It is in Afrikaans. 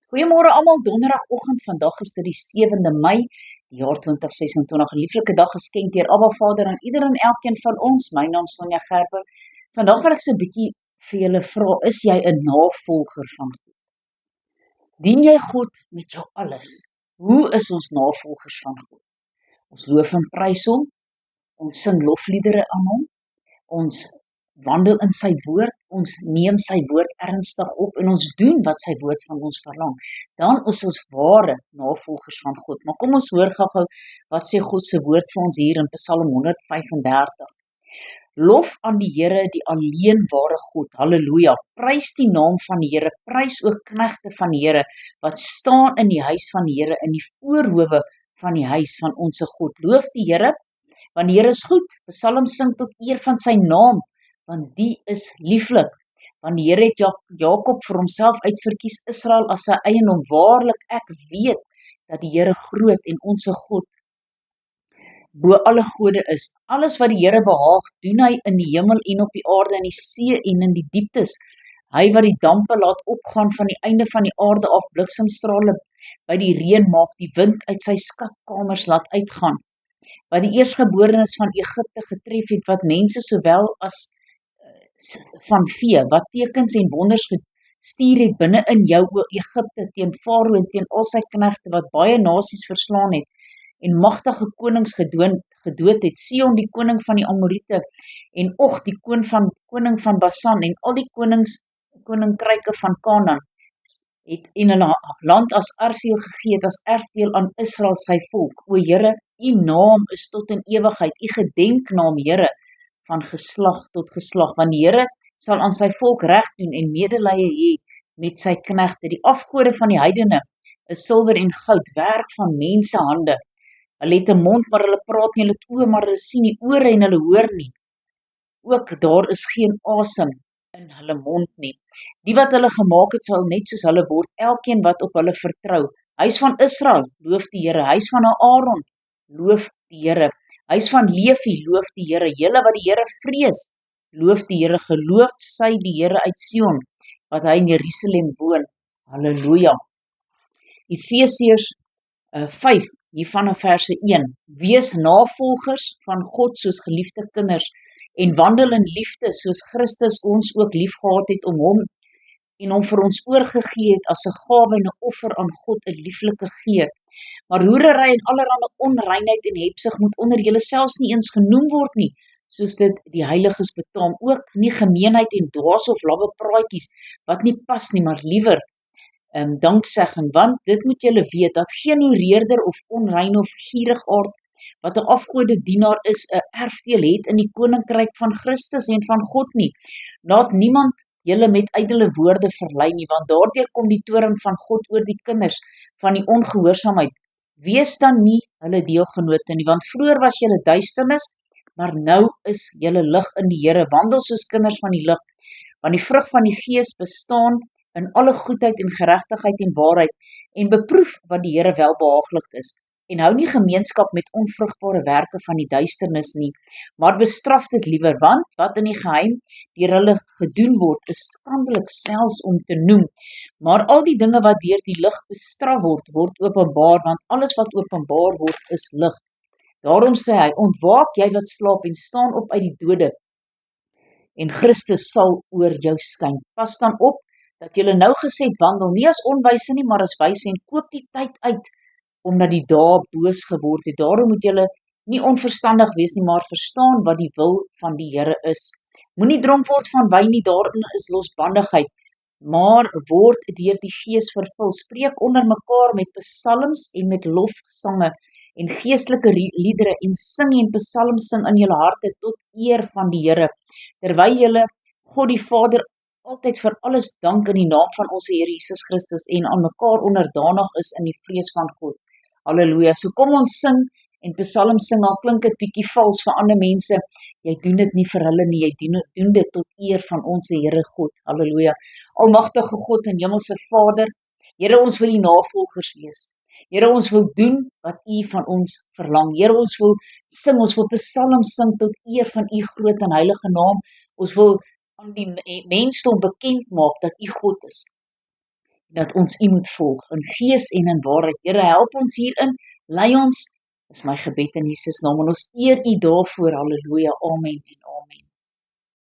Goeiemôre almal, donderdagoggend, vandag is dit die 7de Mei, die jaar 2026, 'n lieflike dag geskenk deur Abba Vader aan ieder en elkeen van ons. My naam is Sonja Gerber. Vandag wil ek so 'n bietjie vir julle vra, is jy 'n navolger van God? Dien jy God met jou alles? Hoe is ons navolgers van God? Ons loof en prys hom, ons sing lofliedere aan hom, ons wandel in sy woord, ons neem sy woord ernstig op en ons doen wat sy woord van ons verlang. Dan is ons ware navolgers van God. Maar kom ons hoor gou-gou wat sê God se woord vir ons hier in Psalm 135. Lof aan die Here, die alleen ware God. Halleluja. Prys die naam van die Here. Prys ook knegte van die Here wat staan in die huis van die Here, in die voorhoewe van die huis van ons God. Loof die Here, want die Here is goed. Psalm sing tot eer van sy naam, want die is lieflik. Want die Here het Jakob vir homself uitverkies, Israel as sy eiendom. Waarlik, ek weet dat die Here groot en ons God bo alle gode is. Alles wat die Here behaag, doen hy in die hemel en op die aarde, in die see en in die dieptes. Hy wat die dampe laat opgaan van die einde van die aarde af, bliksemstrale by die reën maak, die wind uit sy skatkamers laat uitgaan, wat die eerstgeborenes van Egipte getref het, wat mense sowel as van vee, wat tekens en wonders gestuur het binne in jou Egipte, teen Farao en teen al sy knegte, wat baie nasies verslaan het, en magtige konings gedood het, Sion die koning van die Amorite, en Og die koning van Basan, en al die koninkryke van Kanaan, het in hulle land as erfdeel gegee, as erfdeel aan Israel sy volk. O Here, u naam is tot in ewigheid, u gedenknaam, Here, van geslag tot geslag, want die Here sal aan sy volk reg doen en medelee hê met sy knegte. Die afgode van die heidene is silwer en goud, werk van mense hande. Hulle het 'n mond, maar hulle praat nie, hulle het oë, maar hulle sien nie, ore en hulle hoor nie. Ook daar is geen asem in hulle mond nie. Die wat hulle gemaak het, sal net soos hulle word, elkeen wat op hulle vertrou. Huis van Israel, loof die Here. Huis van Aaron, loof die Here. Huis van Levi, loof die Here. Julle wat die Here vrees, loof die Here. Geloof sy die Here uit Sion, wat hy in Jerusalem woon. Halleluja. Efesiërs 5, hier vanaf verse 1. Wees navolgers van God soos geliefde kinders en wandel in liefde soos Christus ons ook lief gehad het om hom en hom vir ons oorgegee het as 'n gawe en 'n offer aan God, 'n lieflike geur. Maar hoerery en allerlei onreinheid en hebsug moet onder julle selfs nie eens genoem word nie, soos dit die heiliges betaam, ook nie gemeenheid en dwaas of lawwe praatjies, wat nie pas nie, maar liewer danksegging, want dit moet julle weet, dat geen hoereerder of onrein of gierigaard, wat 'n afgode dienaar is, 'n erfdeel het in die koninkryk van Christus en van God nie. Laat niemand julle met ydelle woorde verlei nie, want daardeur kom die toorn van God oor die kinders van die ongehoorsaamheid. Wees dan nie hulle deelgenote nie, want vroeër was julle duisternis, maar nou is julle lig in die Here. Wandel soos kinders van die lig, want die vrug van die Gees bestaan in alle goedheid en geregtigheid en waarheid, en beproef wat die Here welbehaaglik is, en hou nie gemeenskap met onvrugbare werke van die duisternis nie, maar bestraf dit liewer, want wat in die geheim deur hulle gedoen word, is skandelik selfs om te noem, maar al die dinge wat deur die lig bestraf word, word openbaar, want alles wat openbaar word, is lig. Daarom sê hy, ontwaak jy wat slaap en staan op uit die dode, en Christus sal oor jou skyn. Pas dan op, dat julle nou gesed wandel, nie as onwyse nie, maar as wyse, en koop die tyd uit, omdat die dae boos geword het. Daarom moet julle nie onverstandig wees nie, maar verstaan wat die wil van die Here is. Moenie dronk word van wyn nie, daarin is losbandigheid, maar word deur die Gees vervul. Spreek onder mekaar met psalms en met lofsange en geestelike liedere en sing en psalms sing in julle harte tot eer van die Here, terwyl julle God die Vader altyd vir alles dank in die naam van ons Here Jesus Christus en aan mekaar onderdanig is in die vrees van God. Halleluja. So kom ons sing en psalm sing, al klink dit bietjie vals vir ander mense. Jy doen dit nie vir hulle nie, jy doen dit tot eer van ons Here God. Halleluja. Almagtige God en hemelse Vader, Here, ons wil die navolgers wees. Here, ons wil doen wat u van ons verlang. Here, ons wil sing, ons wil psalms sing tot eer van u groot en heilige naam. Ons wil aan die mensdom bekend maak dat u God is. dat ons U moet volg, in gees en in waarheid. Here, help ons hierin, lei ons, is my gebed in Jesus naam, en ons eer U daarvoor, halleluja, amen en amen.